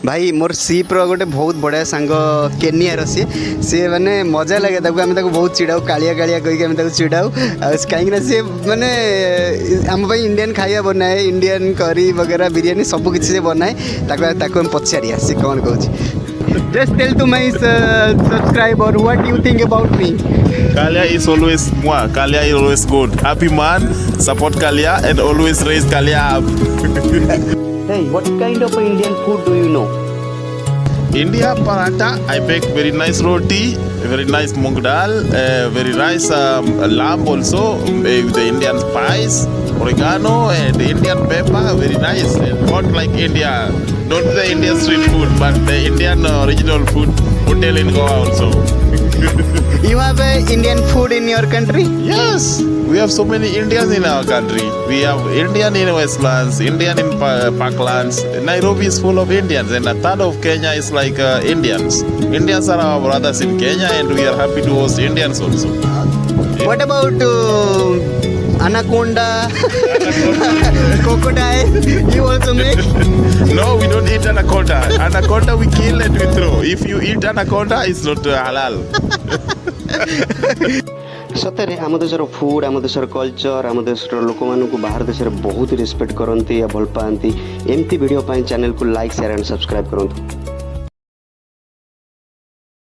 भाई मोर सीप्र गोटे बहुत बढ़िया सांग केनियार सी मैंने मजा लगे आम बहुत चिड़ाऊ कालिया कालिया कहीकि चिड़ाऊ कहीं सी मैंने आम इंडियन खाया बनाए इंडियन करी वगैरह बिरयानी सब किसी बनाए आम पचारिया सी कौन कह Just tell to my subscriber what you think about me. Kalia is always Kalia is always good. Happy man, support Kalia and always raise Kalia up. Hey, what kind of Indian food do you know? India paratha, I bake very nice roti, very nice mung dal, very nice lamb also with the Indian spice, oregano and Indian pepper, very nice. And not like India, not the Indian street food, but the Indian original food hotel in Goa also. You have Indian food in your country? Yes, we have so many Indians in our country. We have Indian in Westlands, Indian in Parklands. Nairobi is full of Indians, and a third of Kenya is like Indians. Indians are our brothers in Kenya, and we are happy to host Indians also. What about anaconda, crocodile? You also make? No, we don't eat anaconda. Anaconda we kill and we throw. If you eat anaconda, it's not halal. सतरे आम देशर food आम देशर culture आम देशर लोक मानू बाहर देश बहुत रिस्पेक्ट करती या भल पाती एमती वीडियो चैनल को लाइक शेयर एंड सब्सक्राइब करूँ।